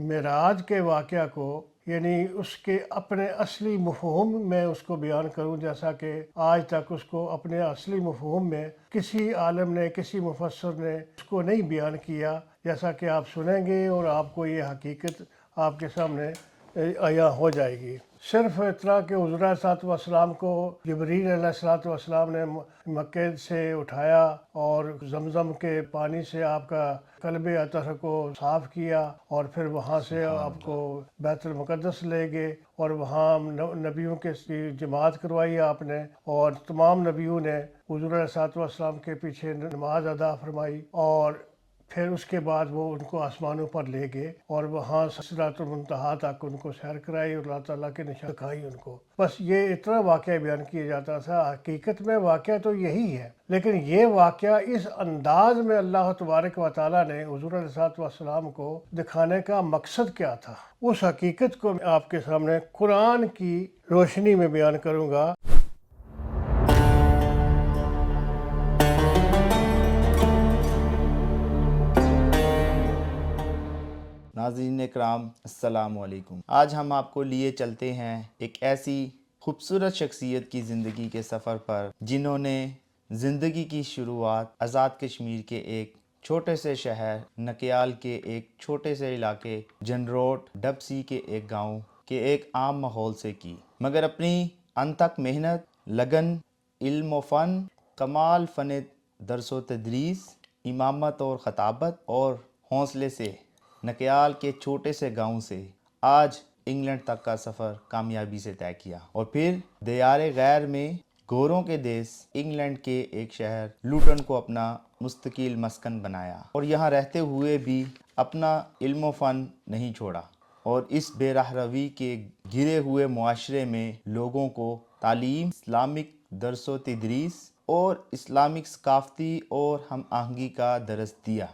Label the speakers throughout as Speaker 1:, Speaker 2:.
Speaker 1: معراج کے واقعہ کو یعنی اس کے اپنے اصلی مفہوم میں اس کو بیان کروں، جیسا کہ آج تک اس کو اپنے اصلی مفہوم میں کسی عالم نے، کسی مفسر نے اس کو نہیں بیان کیا، جیسا کہ آپ سنیں گے اور آپ کو یہ حقیقت آپ کے سامنے عیاں ہو جائے گی۔ صرف اتنا کہ حضور علیہ الصلوۃ والسلام کو جبریل علیہ الصلوۃ والسلام نے مکے سے اٹھایا اور زمزم کے پانی سے آپ کا قلب اطہر کو صاف کیا، اور پھر وہاں سے آپ کو بیت المقدس لے گئے اور وہاں نبیوں کے جماعت کروائی آپ نے، اور تمام نبیوں نے حضور علیہ الصلوۃ والسلام کے پیچھے نماز ادا فرمائی، اور پھر اس کے بعد وہ ان کو آسمانوں پر لے گئے اور وہاں سدرۃ المنتہا تک ان کو سیر کرائی اور اللہ تعالیٰ کی نشان دکھائی ان کو۔ بس یہ اتنا واقعہ بیان کیا جاتا تھا۔ حقیقت میں واقعہ تو یہی ہے، لیکن یہ واقعہ اس انداز میں اللہ تبارک و تعالیٰ نے حضور علیہ الصلوۃ والسلام کو دکھانے کا مقصد کیا تھا، اس حقیقت کو میں آپ کے سامنے قرآن کی روشنی میں بیان کروں گا۔
Speaker 2: ناظرین اکرام السلام علیکم۔ آج ہم آپ کو لیے چلتے ہیں ایک ایسی خوبصورت شخصیت کی زندگی کے سفر پر جنہوں نے زندگی کی شروعات آزاد کشمیر کے ایک چھوٹے سے شہر نکیال کے ایک چھوٹے سے علاقے جنروٹ ڈبسی کے ایک گاؤں کے ایک عام ماحول سے کی، مگر اپنی انتھک محنت، لگن، علم و فن، کمال فن درس و تدریس، امامت اور خطابت اور حوصلے سے نکیال کے چھوٹے سے گاؤں سے آج انگلینڈ تک کا سفر کامیابی سے طے کیا، اور پھر دیار غیر میں گوروں کے دیس انگلینڈ کے ایک شہر لوٹن کو اپنا مستقل مسکن بنایا، اور یہاں رہتے ہوئے بھی اپنا علم و فن نہیں چھوڑا، اور اس بے راہ روی کے گھرے ہوئے معاشرے میں لوگوں کو تعلیم، اسلامک درس و تدریس اور اسلامک ثقافتی اور ہم آہنگی کا درس دیا،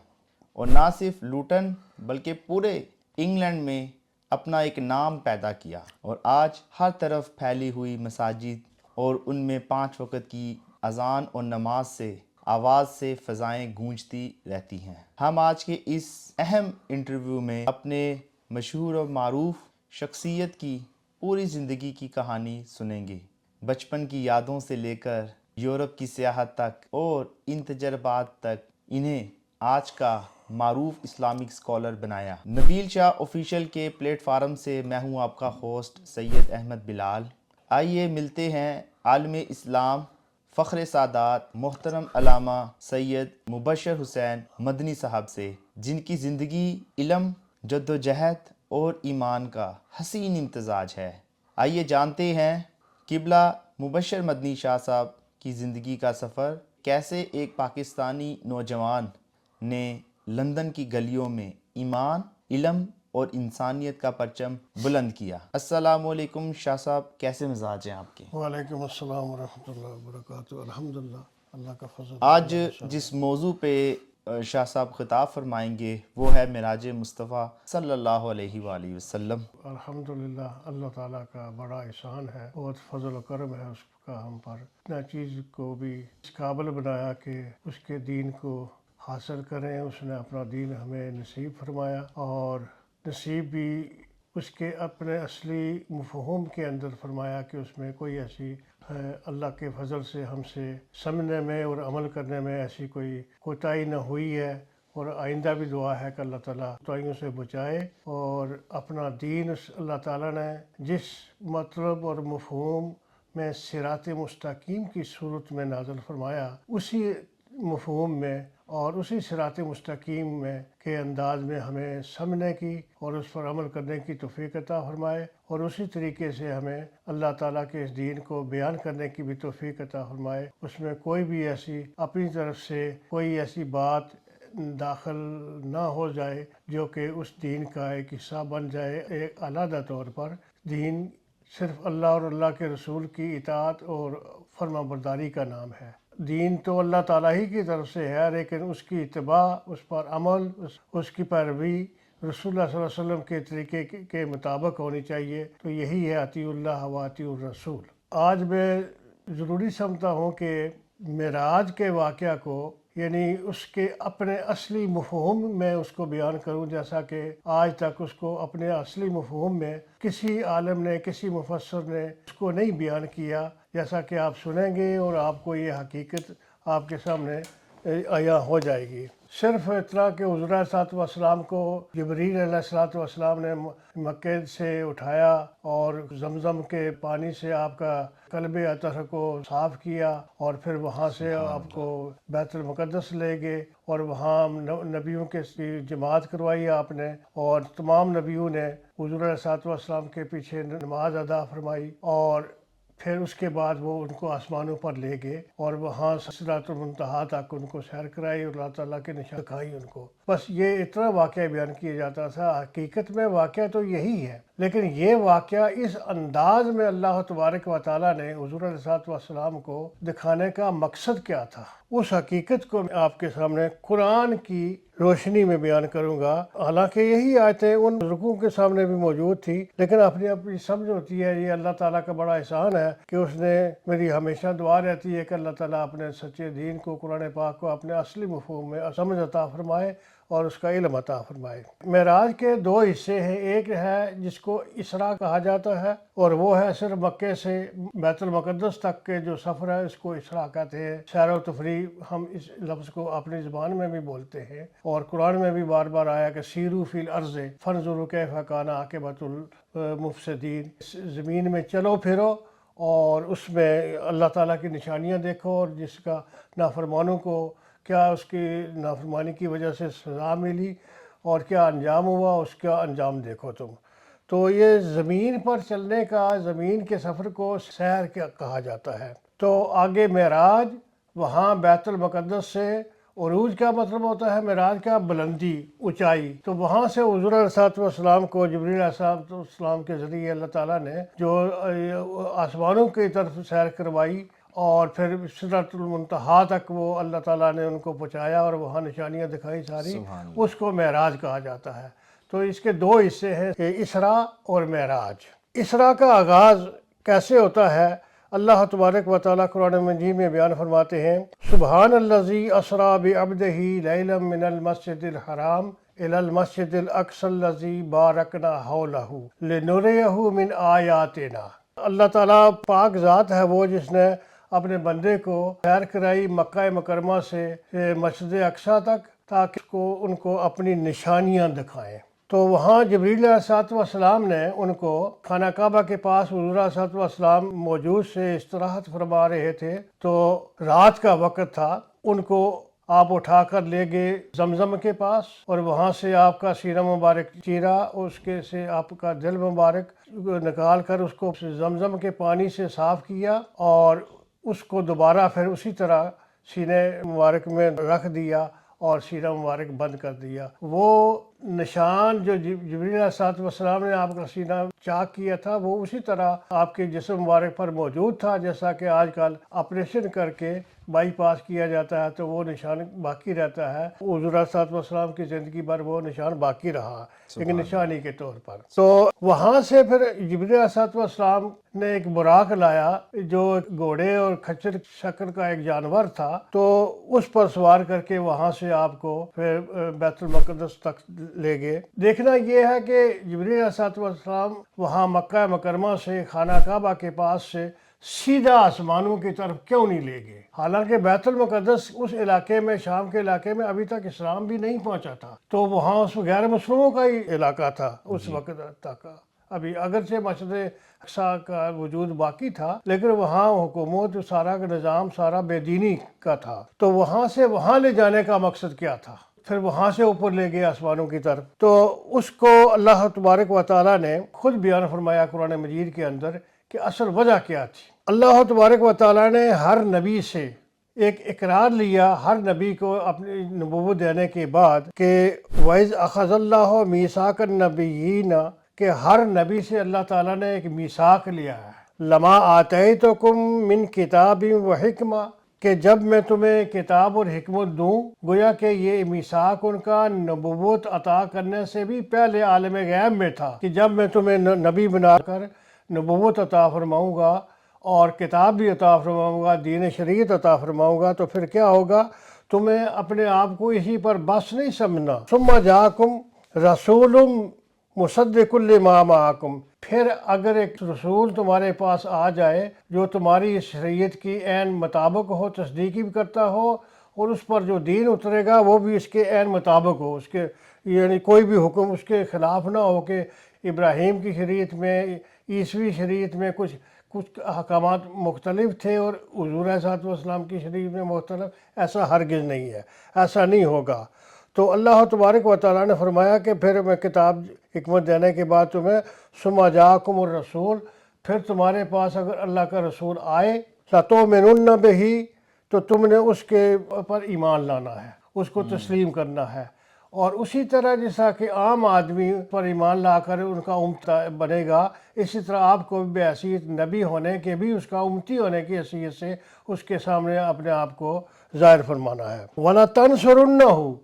Speaker 2: اور نہ صرف لوٹن بلکہ پورے انگلینڈ میں اپنا ایک نام پیدا کیا، اور آج ہر طرف پھیلی ہوئی مساجد اور ان میں 5 وقت کی اذان اور نماز سے آواز سے فضائیں گونجتی رہتی ہیں۔ ہم آج کے اس اہم انٹرویو میں اپنے مشہور اور معروف شخصیت کی پوری زندگی کی کہانی سنیں گے، بچپن کی یادوں سے لے کر یورپ کی سیاحت تک، اور ان تجربات تک انہیں آج کا معروف اسلامک اسکالر بنایا۔ نبیل شاہ آفیشیل کے پلیٹ فارم سے میں ہوں آپ کا ہوسٹ سید احمد بلال۔ آئیے ملتے ہیں عالم اسلام، فخر سادات، محترم علامہ سید مبشر حسین مدنی صاحب سے، جن کی زندگی علم، جدوجہد اور ایمان کا حسین امتزاج ہے۔ آئیے جانتے ہیں قبلہ مبشر مدنی شاہ صاحب کی زندگی کا سفر، کیسے ایک پاکستانی نوجوان نے لندن کی گلیوں میں ایمان، علم اور انسانیت کا پرچم بلند کیا۔ السلام علیکم شاہ صاحب، کیسے مزاج ہیں آپ کے؟
Speaker 1: وعلیکم السلام ورحمۃ اللہ وبرکاتہ۔ الحمدللہ، اللہ کا فضل۔
Speaker 2: آج جس موضوع پہ شاہ صاحب خطاب فرمائیں گے وہ ہے معراج مصطفیٰ صلی اللہ علیہ وآلہ وسلم۔
Speaker 1: الحمدللہ، اللہ تعالیٰ کا بڑا احسان ہے، بہت فضل و کرم ہے اس کا ہم پر، اتنا چیز کو بھی اس قابل بنایا کہ اس کے دین کو حاصل کریں۔ اس نے اپنا دین ہمیں نصیب فرمایا، اور نصیب بھی اس کے اپنے اصلی مفہوم کے اندر فرمایا کہ اس میں کوئی ایسی اللہ کے فضل سے ہم سے سمجھنے میں اور عمل کرنے میں ایسی کوئی کوتاہی نہ ہوئی ہے، اور آئندہ بھی دعا ہے کہ اللہ تعالیٰ کوتاہیوں سے بچائے، اور اپنا دین اس اللہ تعالیٰ نے جس مطلب اور مفہوم میں صراط مستقیم کی صورت میں نازل فرمایا، اسی مفہوم میں اور اسی صراط مستقیم میں کے انداز میں ہمیں سمجھنے کی اور اس پر عمل کرنے کی توفیق عطا فرمائے، اور اسی طریقے سے ہمیں اللہ تعالیٰ کے اس دین کو بیان کرنے کی بھی توفیق عطا فرمائے۔ اس میں کوئی بھی ایسی اپنی طرف سے کوئی ایسی بات داخل نہ ہو جائے جو کہ اس دین کا ایک حصہ بن جائے۔ ایک علیحدہ طور پر دین صرف اللہ اور اللہ کے رسول کی اطاعت اور فرما برداری کا نام ہے۔ دین تو اللہ تعالیٰ ہی کی طرف سے ہے، لیکن اس کی اتباع، اس پر عمل، اس کی پیروی رسول اللہ صلی اللہ علیہ وسلم کے طریقے کے مطابق ہونی چاہیے۔ تو یہی ہے اطیعوا اللہ و اطیعوا الرسول۔ آج میں ضروری سمجھتا ہوں کہ معراج کے واقعہ کو یعنی اس کے اپنے اصلی مفہوم میں اس کو بیان کروں، جیسا کہ آج تک اس کو اپنے اصلی مفہوم میں کسی عالم نے، کسی مفسر نے اس کو نہیں بیان کیا، جیسا کہ آپ سنیں گے اور آپ کو یہ حقیقت آپ کے سامنے عیاں ہو جائے گی۔ صرف اتنا کہ حضور علیہ الصلوۃ والسلام کو جبریل علیہ الصلوۃ والسلام نے مکے سے اٹھایا اور زمزم کے پانی سے آپ کا قلب اطہر کو صاف کیا، اور پھر وہاں سے آپ کو بیت المقدس لے گئے اور وہاں نبیوں کے جماعت کروائی آپ نے، اور تمام نبیوں نے حضور علیہ الصلوۃ والسلام کے پیچھے نماز ادا فرمائی، اور پھر اس کے بعد وہ ان کو آسمانوں پر لے گئے اور وہاں سدرۃ المنتہا تک ان کو سیر کرائی اور اللہ تعالیٰ کے نشان دکھائی ان کو۔ بس یہ اتنا واقعہ بیان کیا جاتا تھا۔ حقیقت میں واقعہ تو یہی ہے، لیکن یہ واقعہ اس انداز میں اللہ تبارک و تعالیٰ نے حضور علیہ الصلوۃ والسلام کو دکھانے کا مقصد کیا تھا، اس حقیقت کو میں آپ کے سامنے قرآن کی روشنی میں بیان کروں گا۔ حالانکہ یہی آیتیں ان بزرگوں کے سامنے بھی موجود تھی، لیکن اپنی اپنی سمجھ ہوتی ہے۔ یہ اللہ تعالیٰ کا بڑا احسان ہے کہ اس نے، میری ہمیشہ دعا رہتی ہے کہ اللہ تعالیٰ اپنے سچے دین کو، قرآن پاک کو اپنے اصلی مفہوم میں سمجھ عطا فرمائے اور اس کا علم عطا فرمائے۔ معراج کے دو حصے ہیں، ایک ہے جس کو اسراء کہا جاتا ہے، اور وہ ہے صرف مکے سے بیت المقدس تک کے جو سفر ہے، اس کو اسراء کہتے ہیں۔ سیر و تفریح ہم اس لفظ کو اپنی زبان میں بھی بولتے ہیں، اور قرآن میں بھی بار بار آیا کہ سیرو فی الارض فانظروا کیف کان عاقبۃ المفسدین، زمین میں چلو پھرو اور اس میں اللہ تعالیٰ کی نشانیاں دیکھو، اور جس کا نافرمانوں کو کیا اس کی نافرمانی کی وجہ سے سزا ملی اور کیا انجام ہوا، اس کا انجام دیکھو تم۔ تو یہ زمین پر چلنے کا، زمین کے سفر کو سیر کیا کہا جاتا ہے۔ تو آگے معراج، وہاں بیت المقدس سے عروج کا مطلب ہوتا ہے معراج کا بلندی، اونچائی۔ تو وہاں سے حضور علیہ الصلوۃ والسلام کو جبریل علیہ الصلوۃ والسلام کے ذریعے اللہ تعالیٰ نے جو آسمانوں کی طرف سیر کروائی، اور پھر سدرۃ المنتہا تک وہ اللہ تعالیٰ نے ان کو پہنچایا اور وہاں نشانیاں دکھائی ساری، اس کو معراج کہا جاتا ہے۔ تو اس کے دو حصے ہیں، اسراء اور معراج۔ اسراء کا آغاز کیسے ہوتا ہے؟ اللہ تبارک و تعالیٰ قرآن مجید میں بیان فرماتے ہیں، سبحان الذی اسریٰ بعبدہ لیلا من المسجد الحرام الی المسجد الاقصی الذی بارکنا حولہ لنریہ من آیاتنا۔ اللہ تعالیٰ پاک ذات ہے وہ جس نے اپنے بندے کو سیر کرائی مکہ مکرمہ سے مسجد اقصیٰ تک، تاکہ ان کو اپنی نشانیاں دکھائیں۔ تو وہاں جبریل علیہ الصلوۃ والسلام نے ان کو خانہ کعبہ کے پاس حضور علیہ الصلوۃ والسلام موجود سے استراحت فرما رہے تھے، تو رات کا وقت تھا، ان کو آپ اٹھا کر لے گئے زمزم کے پاس، اور وہاں سے آپ کا سینہ مبارک چیرا، اس کے سے آپ کا دل مبارک نکال کر اس کو زمزم کے پانی سے صاف کیا، اور اس کو دوبارہ پھر اسی طرح سینے مبارک میں رکھ دیا اور سینہ مبارک بند کر دیا۔ وہ نشان جو جبریل علیہ الصلوۃ والسلام نے آپ کا سینہ چاک کیا تھا، وہ اسی طرح آپ کے جسم مبارک پر موجود تھا، جیسا کہ آج کل آپریشن کر کے بائی پاس کیا جاتا ہے تو وہ نشان باقی رہتا ہے۔ حضور علیہ الصلوۃ والسلام کی زندگی بھر وہ نشان باقی رہا، ایک نشانی کے طور پر۔ تو وہاں سے پھر جبریل علیہ الصلوۃ والسلام نے ایک براق لایا جو گھوڑے اور کھچر شکل کا ایک جانور تھا، تو اس پر سوار کر کے وہاں سے آپ کو پھر بیت المقدس تک لے گئے۔ دیکھنا یہ ہے کہ جبریل علیہ الصلوۃ والسلام وہاں مکہ مکرمہ سے خانہ کعبہ کے پاس سے سیدھا آسمانوں کی طرف کیوں نہیں لے گئے؟ حالانکہ بیت المقدس اس علاقے میں، شام کے علاقے میں ابھی تک اسلام بھی نہیں پہنچا تھا، تو وہاں اس غیر مسلموں کا ہی علاقہ تھا اس وقت تک۔ ابھی اگرچہ مسجد اقصیٰ کا وجود باقی تھا، لیکن وہاں حکومت، سارا کا نظام سارا بے دینی کا تھا۔ تو وہاں سے وہاں لے جانے کا مقصد کیا تھا؟ پھر وہاں سے اوپر لے گئے آسمانوں کی طرف۔ تو اس کو اللہ تبارک و تعالیٰ نے خود بیان فرمایا قرآن مجید کے اندر کہ اصل وجہ کیا تھی۔ اللہ تبارک و تعالیٰ نے ہر نبی سے ایک اقرار لیا، ہر نبی کو اپنی نبوت دینے کے بعد، کہ وَإِذْ أَخَذَ اللَّهُ مِيثَاقَ النَّبِيِّينَ، کہ ہر نبی سے اللہ تعالیٰ نے ایک میثاق لیا ہے، لَمَا آتَيْتُكُم مِّن كِتَابٍ وَحِكْمَةٍ، کہ جب میں تمہیں کتاب اور حکمت دوں، گویا کہ یہ میثاق ان کا نبوت عطا کرنے سے بھی پہلے عالم غیب میں تھا، کہ جب میں تمہیں نبی بنا کر نبوت عطا فرماؤں گا اور کتاب بھی عطا فرماؤں گا، دین شریعت عطا فرماؤں گا، تو پھر کیا ہوگا؟ تمہیں اپنے آپ کو اسی پر بس نہیں سمجھنا. ثم جاکم رسول مصدق لما معکم، پھر اگر ایک رسول تمہارے پاس آ جائے جو تمہاری اس شریعت کی عین مطابق ہو، تصدیقی بھی کرتا ہو، اور اس پر جو دین اترے گا وہ بھی اس کے عین مطابق ہو، اس کے یعنی کوئی بھی حکم اس کے خلاف نہ ہو کہ ابراہیم کی شریعت میں، عیسوی شریعت میں کچھ احکامات مختلف تھے اور حضور علیہ السلام کی شریعت میں مختلف. ایسا ہرگز نہیں ہے، ایسا نہیں ہوگا. تو اللہ تبارک و تعالیٰ نے فرمایا کہ پھر میں کتاب حکمت دینے کے بعد تمہیں ثم جاکم الرسول، پھر تمہارے پاس اگر اللہ کا رسول آئے لَتُؤْمِنُنَّ بِهِ، تو تم نے اس کے پر ایمان لانا ہے، اس کو تسلیم کرنا ہے. اور اسی طرح جیسا کہ عام آدمی پر ایمان لا کر ان کا امتی بنے گا، اسی طرح آپ کو بھی بحیثیت نبی ہونے کے بھی اس کا امتی ہونے کی حیثیت سے اس کے سامنے اپنے آپ کو ظاہر فرمانا ہے. وَلَا تَنْصُرُنَّهُ،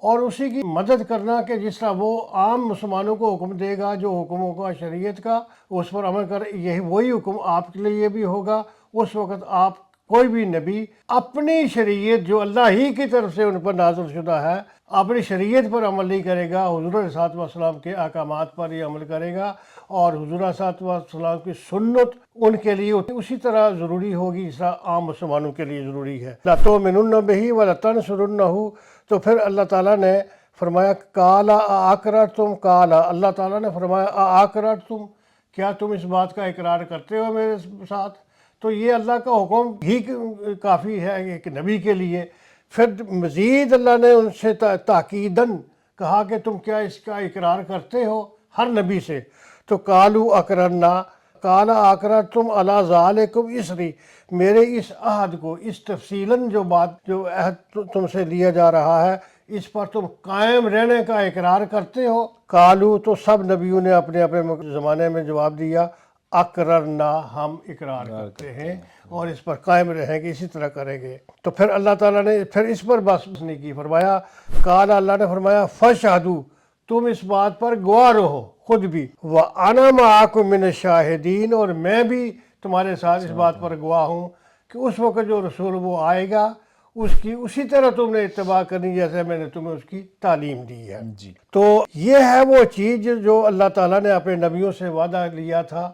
Speaker 1: اور اسی کی مدد کرنا کہ جس طرح وہ عام مسلمانوں کو حکم دے گا جو حکموں کا شریعت کا اس پر عمل کر، یہی وہی حکم آپ کے لیے بھی ہوگا. اس وقت آپ کوئی بھی نبی اپنی شریعت جو اللہ ہی کی طرف سے ان پر نازل شدہ ہے، اپنی شریعت پر عمل نہیں کرے گا، حضور علیہ السلام کے احکامات پر ہی عمل کرے گا. اور حضور علیہ السلام کی سنت ان کے لیے اسی طرح ضروری ہوگی جس طرح عام مسلمانوں کے لیے ضروری ہے. لَتُؤْمِنُنَّ بِهِ وَلَتَنْصُرُنَّهُ، تو پھر اللہ تعالیٰ نے فرمایا قَالَ أَأَقْرَرْتُمْ، قَالَ اللہ تعالیٰ نے فرمایا أَأَقْرَرْتُمْ، کیا تم اس بات کا اقرار کرتے ہو میرے ساتھ؟ تو یہ اللہ کا حکم ہی کافی ہے ایک نبی کے لیے. پھر مزید اللہ نے ان سے تاکیداً کہا کہ تم کیا اس کا اقرار کرتے ہو ہر نبی سے؟ تو قالوا اقررنا، قال اقررتم علی ذالکم اسری، میرے اس عہد کو، اس تفصیلاً جو عہد تم سے لیا جا رہا ہے اس پر تم قائم رہنے کا اقرار کرتے ہو؟ قالوا، تو سب نبیوں نے اپنے اپنے زمانے میں جواب دیا اقررنا، ہم اقرار کرتے ہیں اور اس پر قائم رہیں گے، اسی طرح کریں گے. تو پھر اللہ تعالیٰ نے پھر اس پر بس نہیں کی، فرمایا قال، اللہ نے فرمایا فاشہدوا، تم اس بات پر گواہ رہو خود بھی، وَأَنَا مَعَكُم مِّنَ الشَّاهِدِينَ، اور میں بھی تمہارے ساتھ اس بات پر گواہ ہوں کہ اس وقت جو رسول وہ آئے گا اس کی اسی طرح تم نے اتباع کرنی جیسے میں نے تمہیں اس کی تعلیم دی ہے. تو یہ ہے وہ چیز جو اللہ تعالیٰ نے اپنے نبیوں سے وعدہ لیا تھا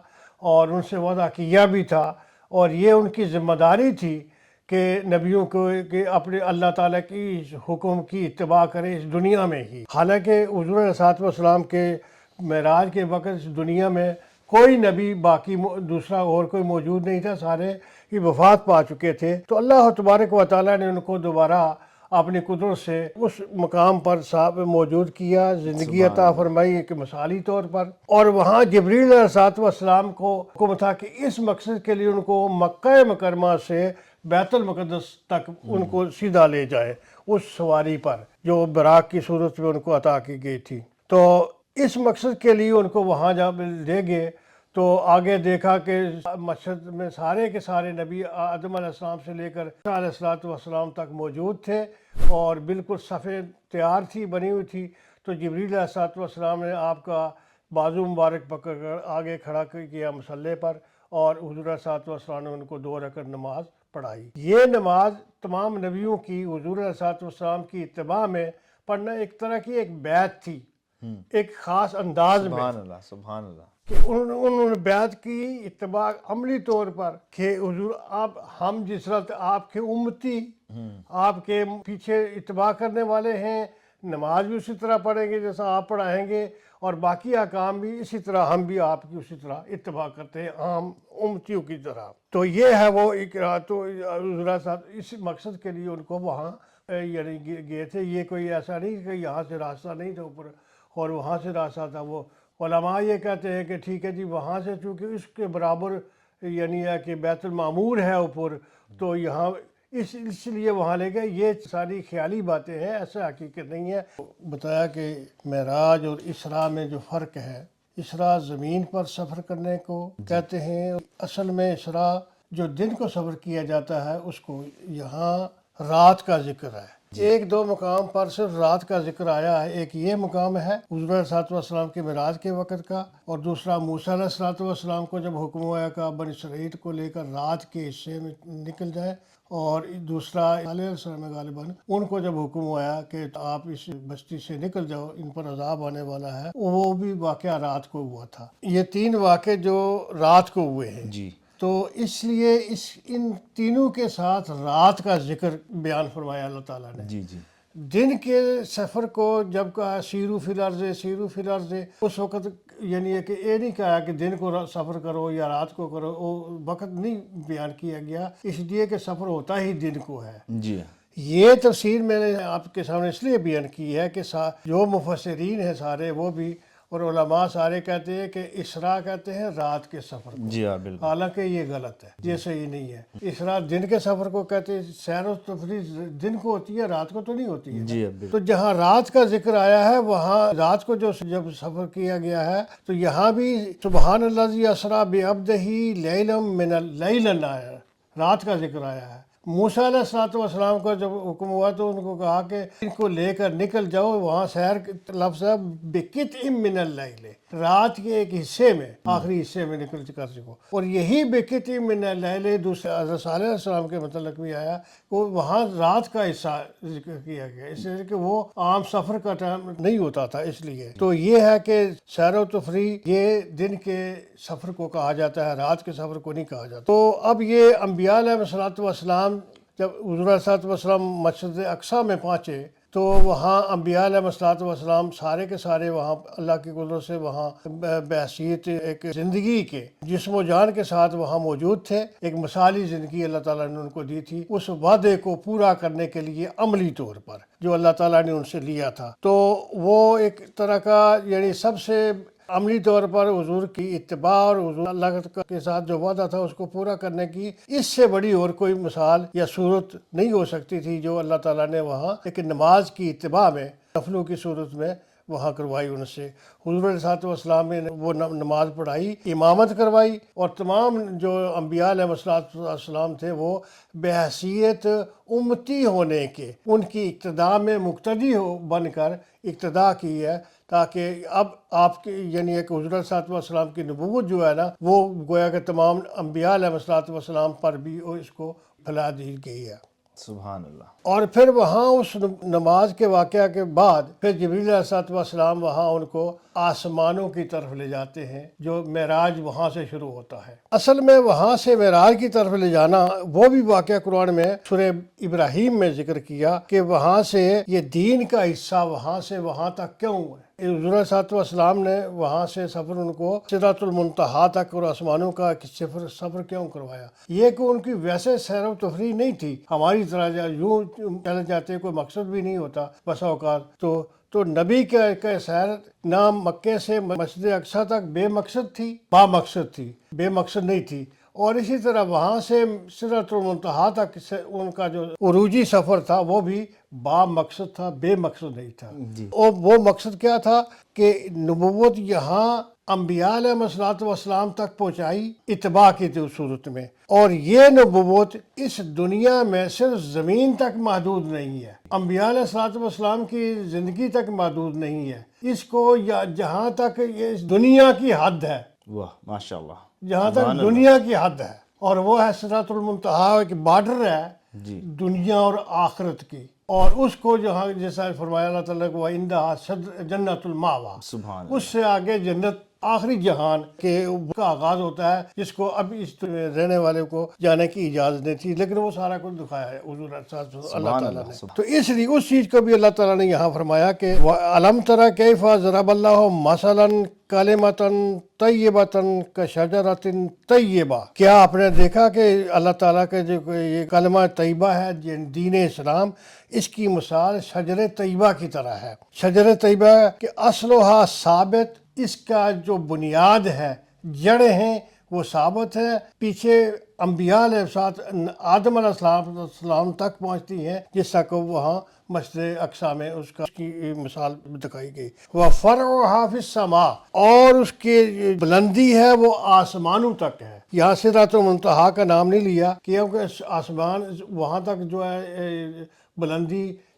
Speaker 1: اور ان سے وعدہ کیا بھی تھا، اور یہ ان کی ذمہ داری تھی کہ نبیوں کو کہ اپنے اللہ تعالیٰ کی حکم کی اتباع کریں اس دنیا میں ہی. حالانکہ حضور علیہ السلام کے معراج کے وقت اس دنیا میں کوئی نبی باقی دوسرا اور کوئی موجود نہیں تھا، سارے کی وفات پا چکے تھے. تو اللہ تبارک و تعالیٰ نے ان کو دوبارہ اپنی قدرت سے اس مقام پر موجود کیا، زندگی عطا فرمائی ایک مثالی طور پر. اور وہاں جبریل علیہ السلام کو حکم تھا کہ اس مقصد کے لیے ان کو مکہ مکرمہ سے بیت المقدس تک ان کو سیدھا لے جائے اس سواری پر جو براق کی صورت میں ان کو عطا کی گئی تھی. تو اس مقصد کے لیے ان کو وہاں جب لے گئے تو آگے دیکھا کہ مشہد میں سارے کے سارے نبی آدم علیہ السلام سے لے کر عیسیٰ علیہ السلام تک موجود تھے اور بالکل صفیں تیار تھی، بنی ہوئی تھی. تو جبریل علیہ السلام نے آپ کا بازو مبارک پکڑ کر آگے کھڑا کیا مصلی پر، اور حضور علیہ السلام نے ان کو 2 رکعت نماز پڑھائی. یہ نماز تمام نبیوں کی حضور علیہ السلام کی اتباع میں پڑھنا ایک طرح کی ایک بیعت تھی، ایک خاص انداز میں.
Speaker 2: سبحان اللہ
Speaker 1: کہ انہوں نے بیعت کی اتباع عملی طور پر کہ حضور ہم جس طرح آپ کے امتی آپ کے پیچھے اتباع کرنے والے ہیں، نماز بھی اسی طرح پڑھیں گے جیسا آپ پڑھائیں گے، اور باقی احکام بھی اسی طرح ہم بھی آپ کی اسی طرح اتباع کرتے ہیں عام امتیوں کی طرح. تو یہ ہے وہ اقرار. تو حضور صاحب اس مقصد کے لیے ان کو وہاں یعنی گئے تھے. یہ کوئی ایسا نہیں کہ یہاں سے راستہ نہیں تھا اوپر اور وہاں سے راستہ تھا. وہ علماء یہ کہتے ہیں کہ ٹھیک ہے جی وہاں سے چونکہ اس کے برابر یعنی ہے کہ بیت المعمور ہے اوپر، تو یہاں اس لیے وہاں لے گئے. یہ ساری خیالی باتیں ہیں، ایسا حقیقت نہیں ہے. بتایا کہ معراج اور اسراء میں جو فرق ہے، اسراء زمین پر سفر کرنے کو کہتے ہیں، اصل میں اسراء جو دن کو سفر کیا جاتا ہے اس کو یہاں رات کا ذکر ہے. ایک دو مقام پر صرف رات کا ذکر آیا ہے. ایک یہ مقام ہے حضور علیہ الصلوۃ والسلام کے معراج کے وقت کا، اور دوسرا موسیٰ علیہ الصلوۃ والسلام کو جب حکم ہوا کہ آپ بنی اسرائیل کو لے کر رات کے حصے میں نکل جائیں، اور دوسرا علیہ السلام غالباً ان کو جب حکم ہوا کہ آپ اس بستی سے نکل جاؤ، ان پر عذاب آنے والا ہے، وہ بھی واقعہ رات کو ہوا تھا. یہ تین واقعے جو رات کو ہوئے ہیں.
Speaker 2: جی
Speaker 1: تو اس لیے ان تینوں کے ساتھ رات کا ذکر بیان فرمایا اللہ تعالیٰ نے.
Speaker 2: جی جی
Speaker 1: دن کے سفر کو جب کہا سیرو فی الارض سیرو فی الارض، اس وقت یعنی ہے کہ یہ نہیں کہا کہ دن کو سفر کرو یا رات کو کرو، وہ وقت نہیں بیان کیا گیا، اس لیے کہ سفر ہوتا ہی دن کو ہے.
Speaker 2: جی
Speaker 1: یہ تفسیر میں نے آپ کے سامنے اس لیے بیان کی ہے کہ جو مفسرین ہیں سارے وہ بھی اور علماء سارے کہتے ہیں کہ اسراء کہتے ہیں رات کے سفر کو.
Speaker 2: جی ہاں بالکل.
Speaker 1: حالانکہ یہ غلط ہے، یہ صحیح نہیں ہے. اسراء دن کے سفر کو کہتے ہیں. سیر و تفریح دن کو ہوتی ہے، رات کو تو نہیں ہوتی ہے.
Speaker 2: جی ہاں بالکل.
Speaker 1: تو جہاں رات کا ذکر آیا ہے وہاں رات کو جب سفر کیا گیا ہے تو یہاں بھی سبحان الذی اسریٰ بعبدہ لیلا من اللیل آیا، رات کا ذکر آیا ہے. موسیٰ علیہ الصلوۃ والسلام کو جب حکم ہوا تو ان کو کہا کہ ان کو لے کر نکل جاؤ، وہاں سیر لفظ ہے بقطع من اللیل، رات کے ایک حصے میں، آخری حصے میں نکل کر سکو. اور یہی بقطع من اللیل دوسرے حضرت صالح علیہ السلام کے متعلق بھی آیا، وہ وہاں رات کا حصہ ذکر کیا گیا، اس لیے کہ وہ عام سفر کا ٹائم نہیں ہوتا تھا. اس لیے تو یہ ہے کہ سیر و تفریح یہ دن کے سفر کو کہا جاتا ہے، رات کے سفر کو نہیں کہا جاتا. تو اب یہ انبیاء علیہ الصلوۃ والسلام جب حضور علیہ الصلوۃ والسلام مسجد اقصیٰ میں پہنچے تو وہاں انبیاء علیہ الصلوۃ والسلام سارے کے سارے وہاں اللہ کی قدرت سے وہاں بحیثیت ایک زندگی کے جسم و جان کے ساتھ وہاں موجود تھے. ایک مثالی زندگی اللہ تعالیٰ نے ان کو دی تھی، اس وعدے کو پورا کرنے کے لیے عملی طور پر جو اللہ تعالیٰ نے ان سے لیا تھا. تو وہ ایک طرح کا یعنی سب سے عملی طور پر حضور کی اتباع اور حضور اللہ کے ساتھ جو وعدہ تھا اس کو پورا کرنے کی اس سے بڑی اور کوئی مثال یا صورت نہیں ہو سکتی تھی جو اللہ تعالیٰ نے وہاں ایک نماز کی اتباع میں نفلوں کی صورت میں وہاں کروائی ان سے. حضور علیہ الصلوۃ والسلام نے وہ نماز پڑھائی، امامت کروائی، اور تمام جو انبیاء علیہ الصلوۃ والسلام تھے وہ بحیثیت امتی ہونے کے ان کی اقتداء میں مقتدی بن کر اقتداء کی ہے، تاکہ اب آپ کی یعنی ایک حضور علیہ الصلوۃ والسلام کی نبوت جو ہے نا وہ گویا کہ تمام انبیاء علیہ الصلوۃ والسلام پر بھی اس کو پھیلا دی گئی ہے.
Speaker 2: سبحان اللہ.
Speaker 1: اور پھر وہاں اس نماز کے واقعہ کے بعد پھر جبریل علیہ الصلوۃ والسلام وہاں ان کو آسمانوں کی طرف لے جاتے ہیں، جو معراج وہاں سے شروع ہوتا ہے. اصل میں وہاں سے معراج کی طرف لے جانا وہ بھی واقعہ قرآن میں سورہ ابراہیم میں ذکر کیا کہ وہاں سے یہ دین کا حصہ وہاں سے وہاں تک کیوں ہے. حضور علیہ الصلوۃ والسلام نے وہاں سے سفر ان کو سدرۃ المنتہا تک اور آسمانوں کا سفر کیوں کروایا؟ یہ کہ ان کی ویسے سیر و تفریح نہیں تھی ہماری طرح یوں چلے جاتے، کوئی مقصد بھی نہیں ہوتا بسا اوقات. تو نبی کا سیر نہ مکے سے مسجد اقصیٰ تک بے مقصد تھی، با مقصد تھی، بے مقصد نہیں تھی. اور اسی طرح وہاں سے سدرۃ المنتہا تک ان کا جو عروجی سفر تھا وہ بھی با مقصد تھا، بے مقصد نہیں تھا. اور وہ مقصد کیا تھا کہ نبوت یہاں انبیاء علیہ الصلوۃ والسلام تک پہنچائی اتباع کی صورت میں. اور یہ نبوت اس دنیا میں صرف زمین تک محدود نہیں ہے، انبیاء علیہ الصلوۃ والسلام کی زندگی تک محدود نہیں ہے. اس کو جہاں تک یہ دنیا کی حد ہے،
Speaker 2: واہ ماشاء اللہ،
Speaker 1: جہاں تک دنیا کی حد ہے، اور وہ ہے سدرۃ المنتہا، ایک بارڈر ہے دنیا اور آخرت کی. اور اس کو جہاں جیسا فرمایا اللہ تعالیٰ کو عندها جنت المأویٰ، اس سے آگے جنت آخری جہان کے کا آغاز ہوتا ہے، جس کو اب اس رہنے والے کو جانے کی اجازت نہیں تھی، لیکن وہ سارا کچھ دکھایا ہے حضور اللہ تعالیٰ نے. تو اس لیے اس چیز کو بھی اللہ تعالیٰ نے یہاں فرمایا کہ أَلَمْ تَرَ كَيْفَ ضَرَبَ اللَّهُ مَثَلًا كَلِمَةً طَيِّبَةً كَشَجَرَةٍ طَيِّبَةٍ. کیا آپ نے دیکھا کہ اللہ تعالیٰ کے جو یہ کلمہ طیبہ ہے دین اسلام، اس کی مثال شجر طیبہ کی طرح ہے. شجر طیبہ کہ اصلها ثابت، اس کا جو بنیاد ہے، جڑیں ہیں وہ ثابت ہے، پیچھے انبیاء علیہ آدم علیہ السلام تک پہنچتی ہیں، جس تک وہاں مسجد اقصیٰ میں اس کی مثال دکھائی گئی. وَفَرْعُهَا فِي السَّمَاءِ، اور اس کی بلندی ہے وہ آسمانوں تک ہے. یہاں سدرۃ المنتہا کا نام نہیں لیا کیونکہ آسمان وہاں تک جو ہے بلندی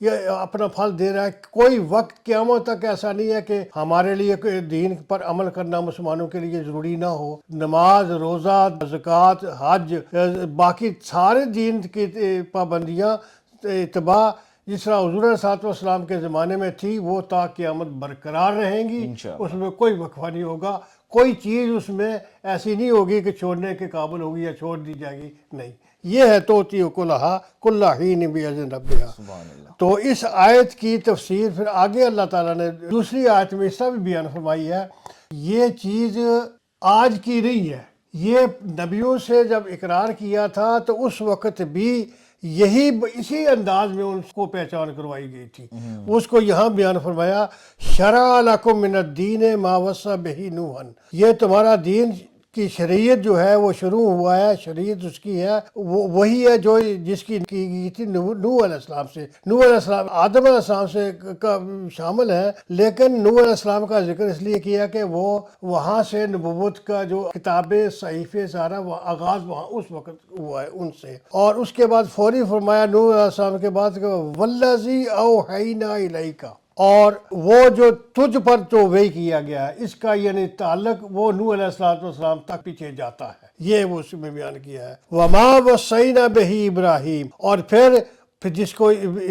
Speaker 1: یہ اپنا پھل دے رہا ہے. کوئی وقت قیامت تک ایسا نہیں ہے کہ ہمارے لیے دین پر عمل کرنا مسلمانوں کے لیے ضروری نہ ہو. نماز، روزہ، زکوٰۃ، حج، باقی سارے دین کی پابندیاں اتباع جس طرح حضور علیہ الصلوۃ والسلام کے زمانے میں تھی وہ تا قیامت برقرار رہیں گی. اس میں کوئی وقفہ نہیں ہوگا. کوئی چیز اس میں ایسی نہیں ہوگی کہ چھوڑنے کے قابل ہوگی یا چھوڑ دی جائے گی. نہیں، یہ ہے توتی کلھا کل حین بإذن ربھا. تو اس آیت کی تفسیر پھر آگے اللہ تعالیٰ نے دوسری آیت میں اس طرح بھی بیان فرمائی ہے. یہ چیز آج کی نہیں ہے. یہ نبیوں سے جب اقرار کیا تھا تو اس وقت بھی یہی اسی انداز میں ان کو پہچان کروائی گئی تھی. اس کو یہاں بیان فرمایا شرع لکم من الدین ما وصی بہ نوحا. یہ تمہارا دین کی شریعت جو ہے وہ شروع ہوا ہے. شریعت اس کی ہے وہی ہے جو جس کی گئی تھی نوح علیہ السلام سے. نوح علیہ السلام آدم علیہ السلام سے شامل ہے، لیکن نوح علیہ السلام کا ذکر اس لیے کیا کہ وہ وہاں سے نبوت کا جو کتابیں صحیفے سارا وہ آغاز وہاں اس وقت ہوا ہے ان سے. اور اس کے بعد فوری فرمایا نوح علیہ السلام کے بعد والذی اوحینا الیک، اور وہ جو تجھ پر تو وحی کیا گیا ہے. اس کا یعنی تعلق وہ نوح علیہ السلام تک پیچھے جاتا ہے. یہ وہ اس میں بیان کیا ہے. وما وصینا بہ ابراہیم، اور پھر جس کو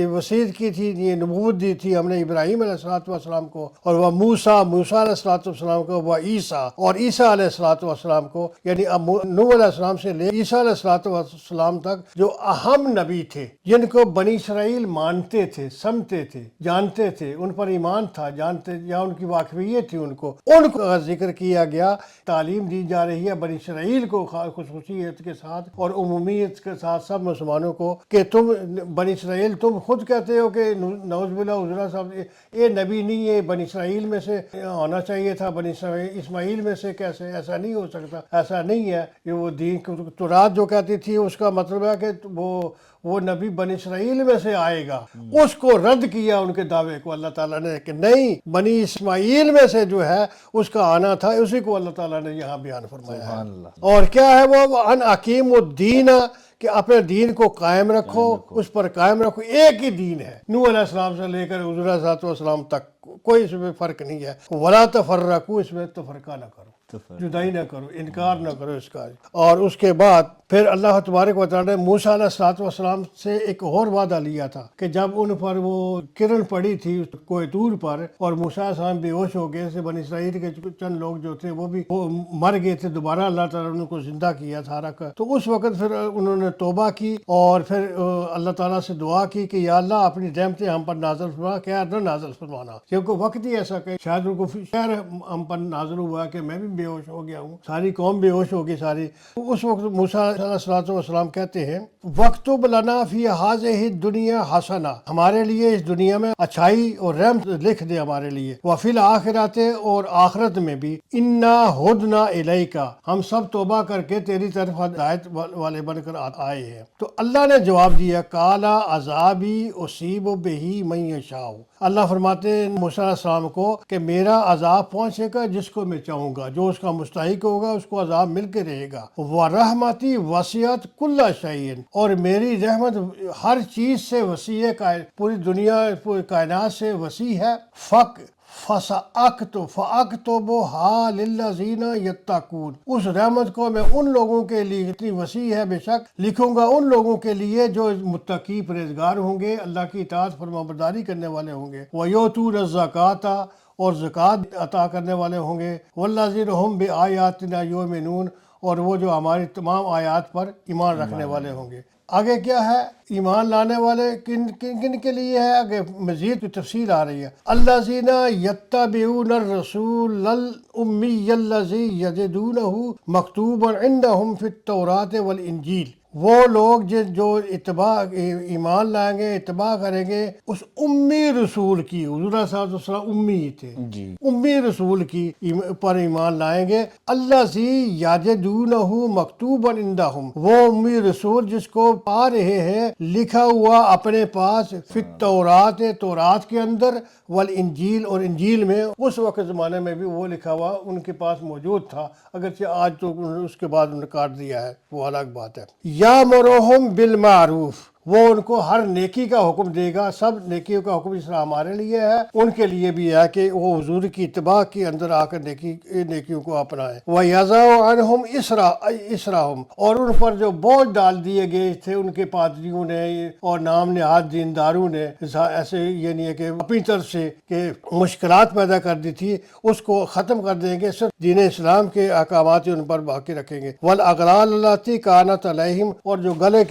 Speaker 1: وصیت کی تھی، یہ نبوت دی تھی ہم نے ابراہیم علیہ السلام کو، اور وہ موسیٰ علیہ السلام کو، وہ عیسیٰ اور عیسیٰ علیہ السلام کو. یعنی اب نوح علیہ السلام سے لے عیسیٰ علیہ السلام تک جو اہم نبی تھے جن کو بنی اسرائیل مانتے تھے، سمجھتے تھے، جانتے تھے، ان پر ایمان تھا، جانتے یا ان کی واقفیت تھی، ان کا ذکر کیا گیا. تعلیم دی جا رہی ہے بنی اسرائیل کو خصوصیت کے ساتھ اور عمومیت کے ساتھ سب مسلمانوں کو کہ تم بنی اسرائیل، تم خود کہتے ہو کہ نعوذ باللہ حضور صاحب یہ نبی نہیں ہے، بنی اسرائیل میں سے ہونا چاہیے تھا، بنی اسماعیل میں سے کیسے؟ ایسا نہیں ہو سکتا، ایسا نہیں ہے. یہ وہ دین تورات جو کہتی تھی اس کا مطلب ہے کہ وہ نبی بنی اسرائیل میں سے آئے گا. اس کو رد کیا ان کے دعوے کو اللہ تعالیٰ نے کہ نہیں، بنی اسماعیل میں سے جو ہے اس کا آنا تھا. اسی کو اللہ تعالیٰ نے یہاں بیان فرمایا ہے. اور کیا ہے وہ ان اقیم الدین، کہ اپنے دین کو قائم رکھو، اس پر قائم رکھو. ایک ہی دین ہے نوح علیہ السلام سے لے کر حضور علیہ السلام تک، کوئی اس میں فرق نہیں ہے. ولا تفرقوا، اس میں تفرقہ نہ کرو، جدائی نہ کرو، انکار نہ کرو اس کا. اور اس کے بعد پھر اللہ تبارک و تعالیٰ نے موسیٰ علیہ السلام سے ایک اور وعدہ لیا تھا کہ جب ان پر وہ کرن پڑی تھی کوہ طور پر اور موسیٰ علیہ السلام بے ہوش ہو گئے، سے بنی اسرائیل کے چند لوگ جو تھے وہ بھی مر گئے تھے، دوبارہ اللہ تعالیٰ نے ان کو زندہ کیا سارا کا. تو اس وقت پھر انہوں نے توبہ کی اور پھر اللہ تعالیٰ سے دعا کی کہ یا اللہ اپنی رحمتیں ہم پر نازل فرما، کیا نہ نازل فرمانا. کیونکہ وقت ہی ایسا کہ شاید ان کو شہر ہم پر نازل ہوا کہ میں بھی بے ہوش ہو گیا ہوں، ساری قوم بے ہوش ہوگی ساری. اس وقت موسیٰ علیہ السلام کہتے ہیں وَاكْتُبْ لَنَا فِي هَٰذِهِ الدُّنْيَا حَسَنَةً، ہمارے لیے اس دنیا میں اچھائی اور رحمت لکھ دے ہمارے لیے. وَفِي الْآخِرَةِ، اور آخرت میں بھی. إِنَّا هُدْنَا إِلَيْكَ، ہم سب توبہ کر کے تیری طرف ہدایت والے بن کر آئے ہیں. تو اللہ نے جواب دیا قَالَ عَذَابِي أُصِيبُ بِهِ مَن يَشَاءُ. اللہ فرماتے ہیں موسیٰ علیہ السلام کو کہ میرا عذاب پہنچے گا جس کو میں چاہوں گا، جو اس کا مستحق ہوگا اس کو عذاب مل کے رہے گا. وَرَحْمَتِي وَسِعَتْ كُلَّ شَيْءٍ، اور میری رحمت ہر چیز سے وسیع ہے، پوری دنیا پوری کائنات سے وسیع ہے. فَأَكْتُبُهَا لِلَّذِينَ يَتَّقُونَ، اس رحمت کو میں ان لوگوں کے لیے اتنی وسیع ہے بے شک لکھوں گا ان لوگوں کے لیے جو متقی پرہیزگار ہوں گے، اللہ کی اطاعت فرمانبرداری کرنے والے ہوں گے. وَيُؤْتُونَ الزَّكَاةَ، اور زکوٰۃ عطا کرنے والے ہوں گے. وَالَّذِينَ هُمْ بِآيَاتِنَا يُؤْمِنُونَ، اور وہ جو ہماری تمام آیات پر ایمان رکھنے والے ہوں گے. آگے کیا ہے؟ ایمان لانے والے کن کے لیے ہے؟ آگے مزید تفصیل آ رہی ہے. الذین یتبعون الرسول الامی الذی یجدونہ مکتوبا عندہم فی التوراۃ والانجیل، وہ لوگ جو ایمان لائیں گے، اتباع کریں گے اس امی رسول کی. حضور صلی اللہ علیہ وسلم امی تھے، امی رسول کی پر ایمان لائیں گے. الذی یجدونہ مکتوبا عندہم، وہ امی رسول جس کو پا رہے ہیں لکھا ہوا اپنے پاس، فی التوراۃ، تورات کے اندر، والانجیل، اور انجیل میں. اس وقت زمانے میں بھی وہ لکھا ہوا ان کے پاس موجود تھا، اگرچہ آج تو اس کے بعد انہوں نے کاٹ دیا ہے، وہ الگ بات ہے. یامرہم بالمعروف، وہ ان کو ہر نیکی کا حکم دے گا. سب نیکیوں کا حکم جس طرح ہمارے لیے ہے ان کے لیے بھی ہے کہ وہ حضور کی اتباع کے اندر آ کر نیکیوں کو اپنائیں. وَيَضَعُ عَنْهُمْ إِسْرَهُمْ اور ان پر جو بوجھ ڈال دیے گئے تھے ان کے پادریوں نے اور نام نہاد دینداروں نے ایسے یعنی ہے کہ اپنی طرف سے کہ مشکلات پیدا کر دی تھی اس کو ختم کر دیں گے. صرف دین اسلام کے احکامات ان پر باقی رکھیں گے. وَالْأَغْلَالُ الَّتِي كَانَتْ عَلَيْهِمْ اور جو گلے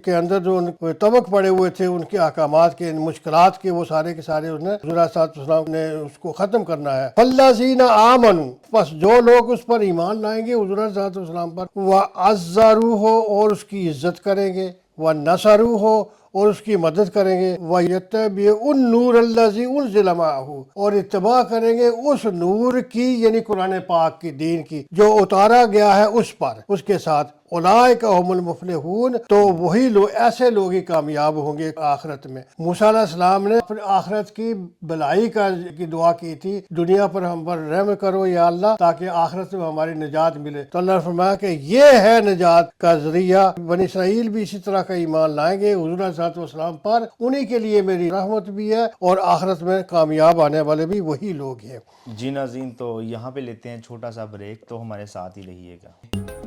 Speaker 1: کے اندر جو طبق پڑے ہوئے تھے ان کے احکامات کے مشکلات کے وہ سارے کے سارے اس نے حضور صلی اللہ علیہ وسلم نے اس کو ختم کرنا ہے. فَالَّذِينَ آمَنُوا بس جو لوگ اس پر ایمان لائیں گے حضور صلی اللہ علیہ وسلم پر وَعَزَّرُوهُ اور اس کی عزت کریں گے وَنَصَرُوهُ اور اس کی مدد کریں گے وَيَتَّبِعُوا النُّورَ الَّذِي أُنزِلَ مَعَهُ اور اتباع کریں گے اس نور کی یعنی قرآن پاک کی دین کی جو اتارا گیا ہے اس پر اس کے ساتھ. اولئک هم المفلحون تو وہی لوگ ایسے لوگ ہی کامیاب ہوں گے آخرت میں. موسیٰ علیہ السلام نے اپنے آخرت کی بھلائی کی دعا کی تھی دنیا پر ہم پر رحم کرو یا اللہ تاکہ آخرت میں ہماری نجات ملے. تو اللہ نے فرمایا کہ یہ ہے نجات کا ذریعہ. بنی اسرائیل بھی اسی طرح کا ایمان لائیں گے حضور صلی اللہ علیہ وسلم پر انہی کے لیے میری رحمت بھی ہے اور آخرت میں کامیاب آنے والے بھی وہی لوگ ہیں.
Speaker 2: جی ناظرین تو یہاں پہ لیتے ہیں چھوٹا سا بریک تو ہمارے ساتھ ہی رہیے گا.